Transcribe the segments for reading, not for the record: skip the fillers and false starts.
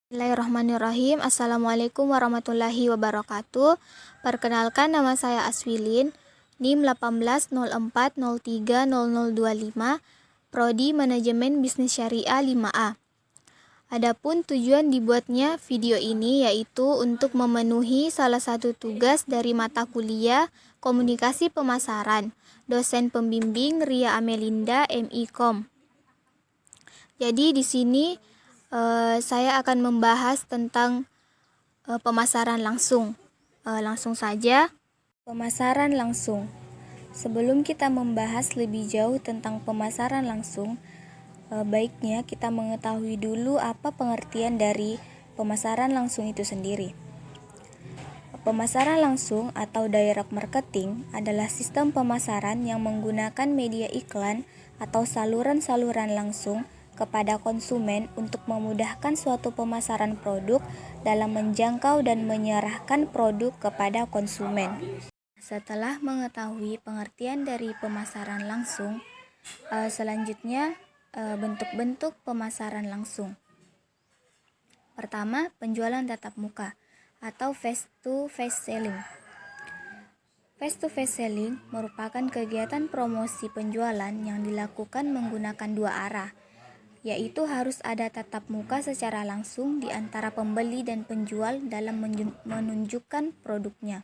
Bismillahirrahmanirrahim. Assalamualaikum warahmatullahi wabarakatuh. Perkenalkan, nama saya Aswilin, NIM 1804030025, Prodi Manajemen Bisnis Syariah 5A. Adapun tujuan dibuatnya video ini yaitu untuk memenuhi salah satu tugas dari mata kuliah Komunikasi Pemasaran, dosen pembimbing Ria Amelinda MI.Com. Jadi di sini saya akan membahas tentang pemasaran langsung. Langsung saja, pemasaran langsung. Sebelum kita membahas lebih jauh tentang pemasaran langsung, baiknya kita mengetahui dulu apa pengertian dari pemasaran langsung itu sendiri. Pemasaran langsung atau direct marketing adalah sistem pemasaran yang menggunakan media iklan atau saluran-saluran langsung kepada konsumen untuk memudahkan suatu pemasaran produk dalam menjangkau dan menyerahkan produk kepada konsumen. Setelah mengetahui pengertian dari pemasaran langsung, selanjutnya bentuk-bentuk pemasaran langsung. Pertama, penjualan tatap muka atau face-to-face selling. Face-to-face selling merupakan kegiatan promosi penjualan yang dilakukan menggunakan dua arah, yaitu harus ada tatap muka secara langsung di antara pembeli dan penjual dalam menunjukkan produknya.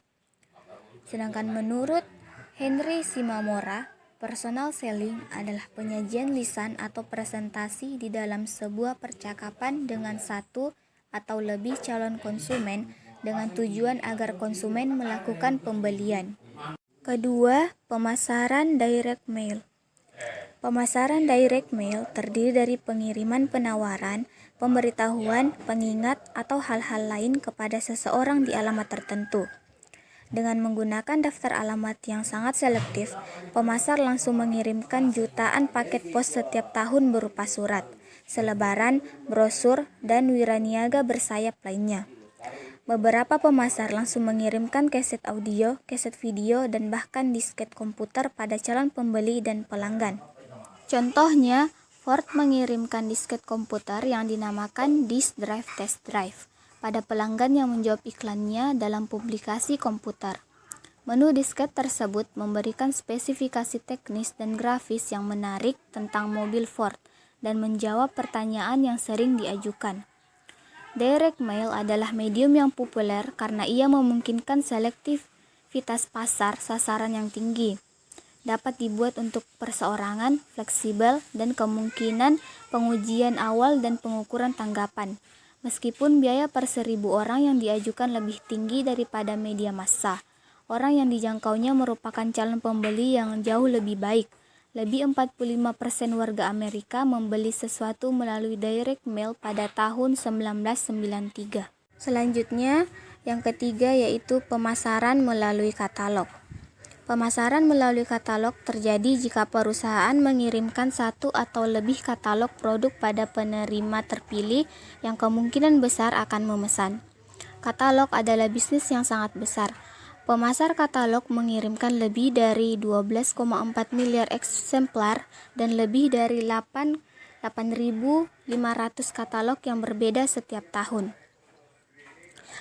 Sedangkan menurut Henry Shimamura, personal selling adalah penyajian lisan atau presentasi di dalam sebuah percakapan dengan satu atau lebih calon konsumen dengan tujuan agar konsumen melakukan pembelian. Kedua, pemasaran direct mail. Pemasaran direct mail terdiri dari pengiriman penawaran, pemberitahuan, pengingat, atau hal-hal lain kepada seseorang di alamat tertentu. Dengan menggunakan daftar alamat yang sangat selektif, pemasar langsung mengirimkan jutaan paket pos setiap tahun berupa surat, selebaran, brosur, dan wiraniaga bersayap lainnya. Beberapa pemasar langsung mengirimkan kaset audio, kaset video, dan bahkan disket komputer pada calon pembeli dan pelanggan. Contohnya, Ford mengirimkan disket komputer yang dinamakan Disk Drive Test Drive pada pelanggan yang menjawab iklannya dalam publikasi komputer. Menu disket tersebut memberikan spesifikasi teknis dan grafis yang menarik tentang mobil Ford dan menjawab pertanyaan yang sering diajukan. Direct mail adalah medium yang populer karena ia memungkinkan selektivitas pasar sasaran yang tinggi. Dapat dibuat untuk perseorangan, fleksibel, dan kemungkinan pengujian awal dan pengukuran tanggapan. Meskipun biaya per 1.000 orang yang diajukan lebih tinggi daripada media massa, orang yang dijangkaunya merupakan calon pembeli yang jauh lebih baik. Lebih 45% warga Amerika membeli sesuatu melalui direct mail pada tahun 1993. Selanjutnya, yang ketiga yaitu pemasaran melalui katalog. Pemasaran melalui katalog terjadi jika perusahaan mengirimkan satu atau lebih katalog produk pada penerima terpilih yang kemungkinan besar akan memesan. Katalog adalah bisnis yang sangat besar. Pemasar katalog mengirimkan lebih dari 12,4 miliar eksemplar dan lebih dari 8.500 katalog yang berbeda setiap tahun.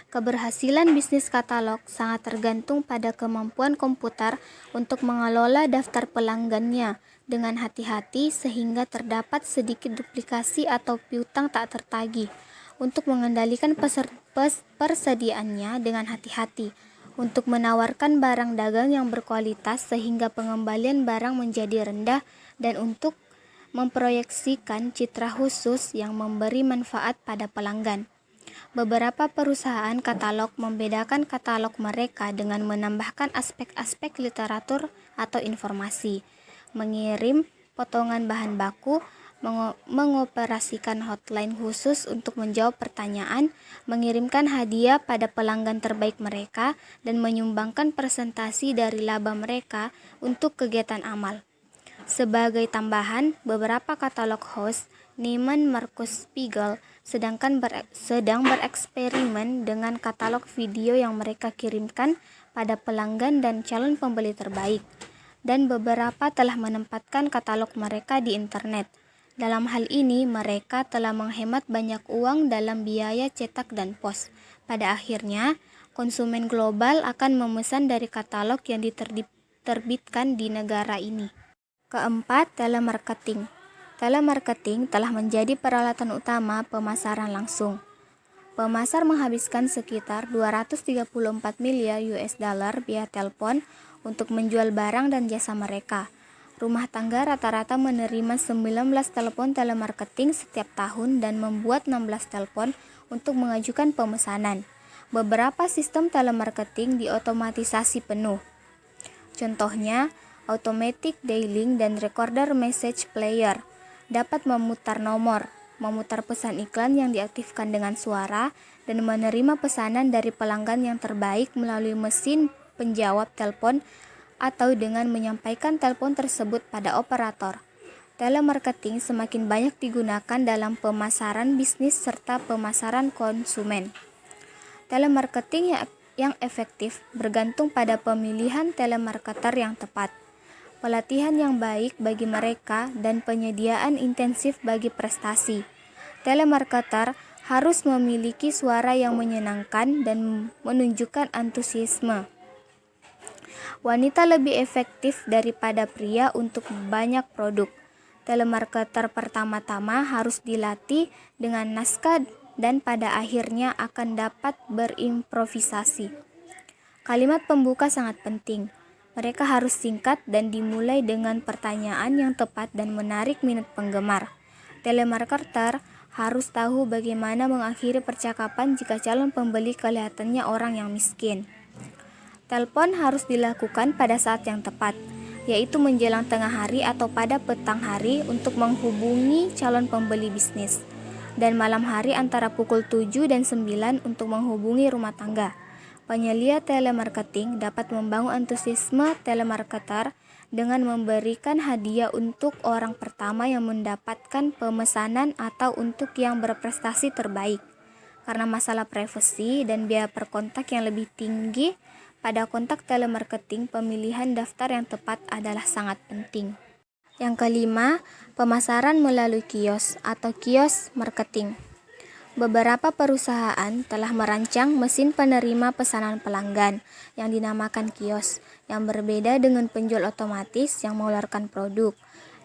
Keberhasilan bisnis katalog sangat tergantung pada kemampuan komputer untuk mengelola daftar pelanggannya dengan hati-hati sehingga terdapat sedikit duplikasi atau piutang tak tertagih, untuk mengendalikan persediaannya dengan hati-hati, untuk menawarkan barang dagang yang berkualitas sehingga pengembalian barang menjadi rendah, dan untuk memproyeksikan citra khusus yang memberi manfaat pada pelanggan. Beberapa perusahaan katalog membedakan katalog mereka dengan menambahkan aspek-aspek literatur atau informasi, mengirim potongan bahan baku, mengoperasikan hotline khusus untuk menjawab pertanyaan, mengirimkan hadiah pada pelanggan terbaik mereka, dan menyumbangkan presentasi dari laba mereka untuk kegiatan amal. Sebagai tambahan, beberapa katalog host, Neiman Marcus Spiegel, sedang bereksperimen dengan katalog video yang mereka kirimkan pada pelanggan dan calon pembeli terbaik, dan beberapa telah menempatkan katalog mereka di internet. Dalam hal ini, mereka telah menghemat banyak uang dalam biaya cetak dan pos. Pada akhirnya, konsumen global akan memesan dari katalog yang diterbitkan di negara ini. Keempat, telemarketing. Telemarketing telah menjadi peralatan utama pemasaran langsung. Pemasar menghabiskan sekitar 234 miliar US dollar via telepon untuk menjual barang dan jasa mereka. Rumah tangga rata-rata menerima 19 telepon telemarketing setiap tahun dan membuat 16 telepon untuk mengajukan pemesanan. Beberapa sistem telemarketing diotomatisasi penuh. Contohnya, automatic dialing dan recorder message player dapat memutar nomor, memutar pesan iklan yang diaktifkan dengan suara, dan menerima pesanan dari pelanggan yang terbaik melalui mesin penjawab telepon atau dengan menyampaikan telepon tersebut pada operator. Telemarketing semakin banyak digunakan dalam pemasaran bisnis serta pemasaran konsumen. Telemarketing yang efektif bergantung pada pemilihan telemarketer yang tepat, pelatihan yang baik bagi mereka, dan penyediaan intensif bagi prestasi. Telemarketer harus memiliki suara yang menyenangkan dan menunjukkan antusiasme. Wanita lebih efektif daripada pria untuk banyak produk. Telemarketer pertama-tama harus dilatih dengan naskah dan pada akhirnya akan dapat berimprovisasi. Kalimat pembuka sangat penting. Mereka harus singkat dan dimulai dengan pertanyaan yang tepat dan menarik minat penggemar. Telemarketer harus tahu bagaimana mengakhiri percakapan jika calon pembeli kelihatannya orang yang miskin. Telepon harus dilakukan pada saat yang tepat, yaitu menjelang tengah hari atau pada petang hari untuk menghubungi calon pembeli bisnis, dan malam hari antara pukul 7 dan 9 untuk menghubungi rumah tangga. Penyelia telemarketing dapat membangun antusiasme telemarketer dengan memberikan hadiah untuk orang pertama yang mendapatkan pemesanan atau untuk yang berprestasi terbaik. Karena masalah privasi dan biaya per kontak yang lebih tinggi, pada kontak telemarketing pemilihan daftar yang tepat adalah sangat penting. Yang kelima, pemasaran melalui kios atau kios marketing. Beberapa perusahaan telah merancang mesin penerima pesanan pelanggan yang dinamakan kios, yang berbeda dengan penjual otomatis yang mengeluarkan produk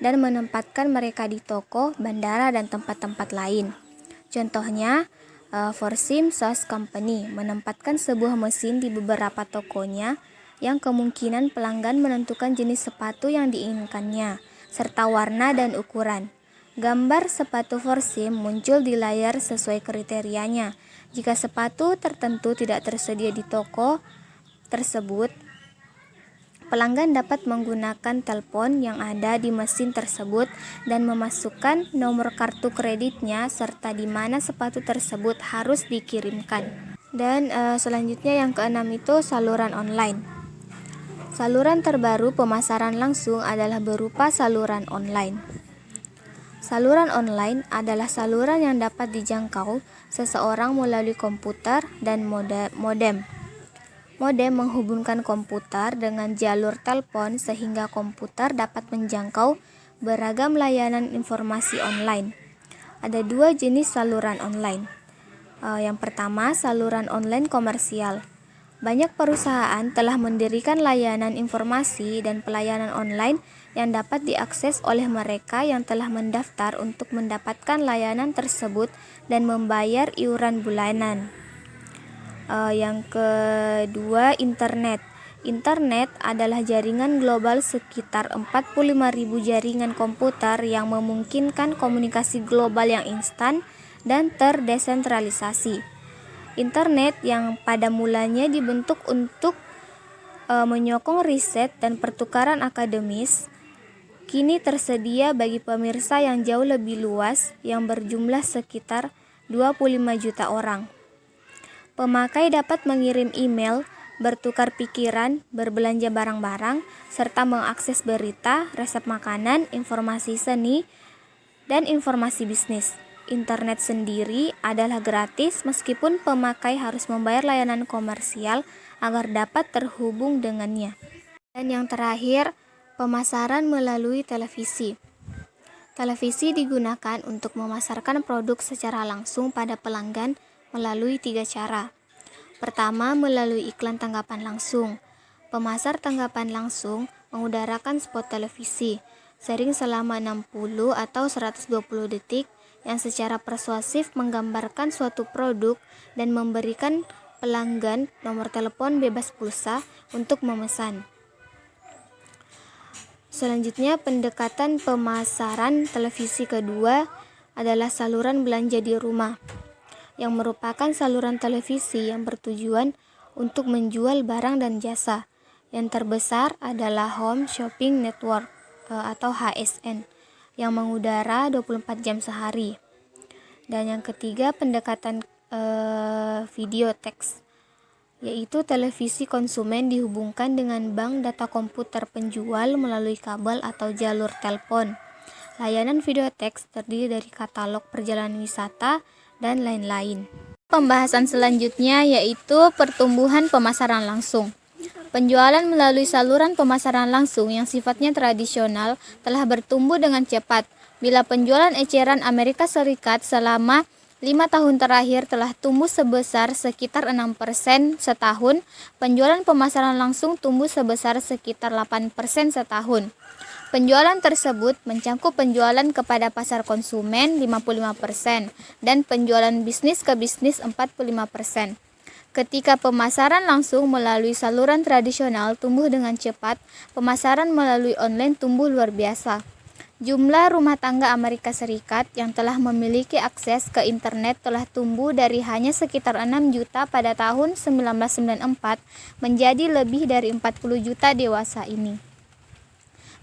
dan menempatkan mereka di toko, bandara, dan tempat-tempat lain. Contohnya, Forsim SaaS Company menempatkan sebuah mesin di beberapa tokonya yang kemungkinan pelanggan menentukan jenis sepatu yang diinginkannya, serta warna dan ukuran. Gambar sepatu Forsim muncul di layar sesuai kriterianya. Jika sepatu tertentu tidak tersedia di toko tersebut, pelanggan dapat menggunakan telepon yang ada di mesin tersebut dan memasukkan nomor kartu kreditnya serta di mana sepatu tersebut harus dikirimkan. Dan selanjutnya yang keenam itu saluran online. Saluran terbaru pemasaran langsung adalah berupa saluran online. Saluran online adalah saluran yang dapat dijangkau seseorang melalui komputer dan modem. Modem menghubungkan komputer dengan jalur telepon sehingga komputer dapat menjangkau beragam layanan informasi online. Ada dua jenis saluran online. Yang pertama, saluran online komersial. Banyak perusahaan telah mendirikan layanan informasi dan pelayanan online yang dapat diakses oleh mereka yang telah mendaftar untuk mendapatkan layanan tersebut dan membayar iuran bulanan. Yang kedua, internet. Internet adalah jaringan global sekitar 45.000 jaringan komputer yang memungkinkan komunikasi global yang instan dan terdesentralisasi. Internet yang pada mulanya dibentuk untuk menyokong riset dan pertukaran akademis, kini tersedia bagi pemirsa yang jauh lebih luas yang berjumlah sekitar 25 juta orang. Pemakai dapat mengirim email, bertukar pikiran, berbelanja barang-barang, serta mengakses berita, resep makanan, informasi seni, dan informasi bisnis. Internet sendiri adalah gratis meskipun pemakai harus membayar layanan komersial agar dapat terhubung dengannya. Dan yang terakhir, pemasaran melalui televisi. Televisi digunakan untuk memasarkan produk secara langsung pada pelanggan melalui 3 cara. Pertama, melalui iklan tanggapan langsung. Pemasar tanggapan langsung mengudarakan spot televisi, sering selama 60 atau 120 detik, yang secara persuasif menggambarkan suatu produk dan memberikan pelanggan nomor telepon bebas pulsa untuk memesan. Selanjutnya, pendekatan pemasaran televisi kedua adalah saluran belanja di rumah, yang merupakan saluran televisi yang bertujuan untuk menjual barang dan jasa. Yang terbesar adalah Home Shopping Network atau HSN, yang mengudara 24 jam sehari. Dan yang ketiga, pendekatan video teks, yaitu televisi konsumen dihubungkan dengan bank data komputer penjual melalui kabel atau jalur telepon. Layanan video teks terdiri dari katalog perjalanan wisata dan lain-lain. Pembahasan selanjutnya yaitu pertumbuhan pemasaran langsung. Penjualan melalui saluran pemasaran langsung yang sifatnya tradisional telah bertumbuh dengan cepat. Bila penjualan eceran Amerika Serikat selama 5 tahun terakhir telah tumbuh sebesar sekitar 6% setahun, penjualan pemasaran langsung tumbuh sebesar sekitar 8% setahun. Penjualan tersebut mencakup penjualan kepada pasar konsumen 55% dan penjualan bisnis ke bisnis 45%. Ketika pemasaran langsung melalui saluran tradisional tumbuh dengan cepat, pemasaran melalui online tumbuh luar biasa. Jumlah rumah tangga Amerika Serikat yang telah memiliki akses ke internet telah tumbuh dari hanya sekitar 6 juta pada tahun 1994 menjadi lebih dari 40 juta dewasa ini.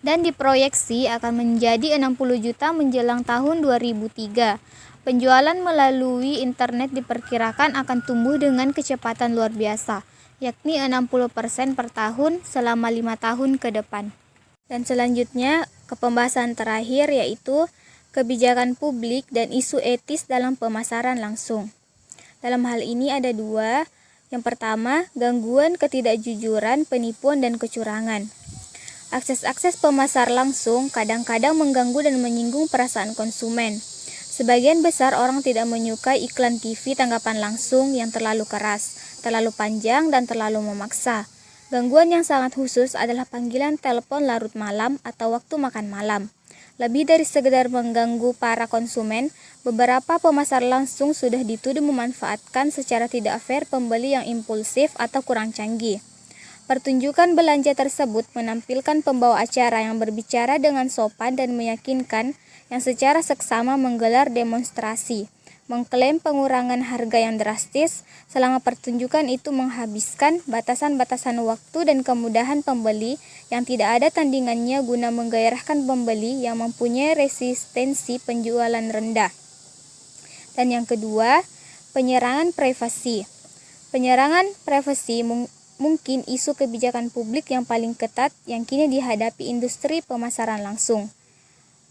Dan diproyeksi akan menjadi 60 juta menjelang tahun 2003. Penjualan melalui internet diperkirakan akan tumbuh dengan kecepatan luar biasa, yakni 60% per tahun selama 5 tahun ke depan. Dan selanjutnya ke pembahasan terakhir yaitu kebijakan publik dan isu etis dalam pemasaran langsung. Dalam hal ini ada 2. Yang pertama, gangguan ketidakjujuran, penipuan, dan kecurangan. Akses pemasar langsung kadang-kadang mengganggu dan menyinggung perasaan konsumen. Sebagian besar orang tidak menyukai iklan TV tanggapan langsung yang terlalu keras, terlalu panjang, dan terlalu memaksa. Gangguan yang sangat khusus adalah panggilan telepon larut malam atau waktu makan malam. Lebih dari sekedar mengganggu para konsumen, beberapa pemasar langsung sudah dituduh memanfaatkan secara tidak fair pembeli yang impulsif atau kurang canggih. Pertunjukan belanja tersebut menampilkan pembawa acara yang berbicara dengan sopan dan meyakinkan yang secara seksama menggelar demonstrasi, mengklaim pengurangan harga yang drastis selama pertunjukan itu menghabiskan batasan-batasan waktu dan kemudahan pembeli yang tidak ada tandingannya guna menggairahkan pembeli yang mempunyai resistensi penjualan rendah. Dan yang kedua, penyerangan privasi. Penyerangan privasi mungkin isu kebijakan publik yang paling ketat yang kini dihadapi industri pemasaran langsung.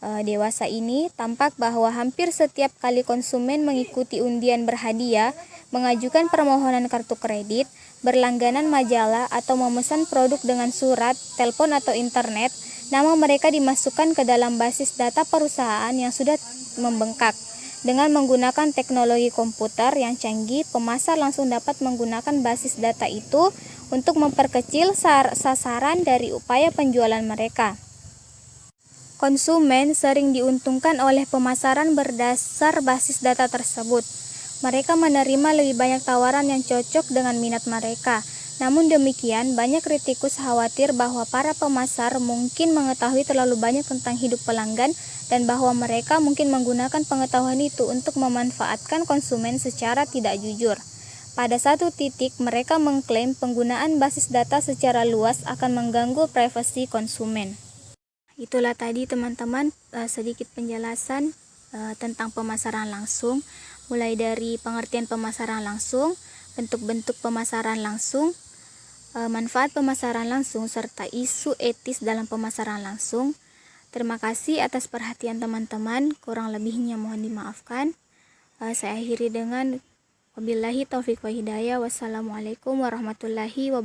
Dewasa ini tampak bahwa hampir setiap kali konsumen mengikuti undian berhadiah, mengajukan permohonan kartu kredit, berlangganan majalah, atau memesan produk dengan surat, telepon, atau internet, nama mereka dimasukkan ke dalam basis data perusahaan yang sudah membengkak. Dengan menggunakan teknologi komputer yang canggih, pemasar langsung dapat menggunakan basis data itu untuk memperkecil sasaran dari upaya penjualan mereka. Konsumen sering diuntungkan oleh pemasaran berdasar basis data tersebut. Mereka menerima lebih banyak tawaran yang cocok dengan minat mereka. Namun demikian, banyak kritikus khawatir bahwa para pemasar mungkin mengetahui terlalu banyak tentang hidup pelanggan dan bahwa mereka mungkin menggunakan pengetahuan itu untuk memanfaatkan konsumen secara tidak jujur. Pada satu titik, mereka mengklaim penggunaan basis data secara luas akan mengganggu privasi konsumen. Itulah tadi teman-teman sedikit penjelasan tentang pemasaran langsung, mulai dari pengertian pemasaran langsung, bentuk-bentuk pemasaran langsung, manfaat pemasaran langsung, serta isu etis dalam pemasaran langsung. Terima kasih atas perhatian teman-teman, kurang lebihnya mohon dimaafkan. Saya akhiri dengan wabillahi taufiq wa hidayah. Wassalamualaikum warahmatullahi wabarakatuh.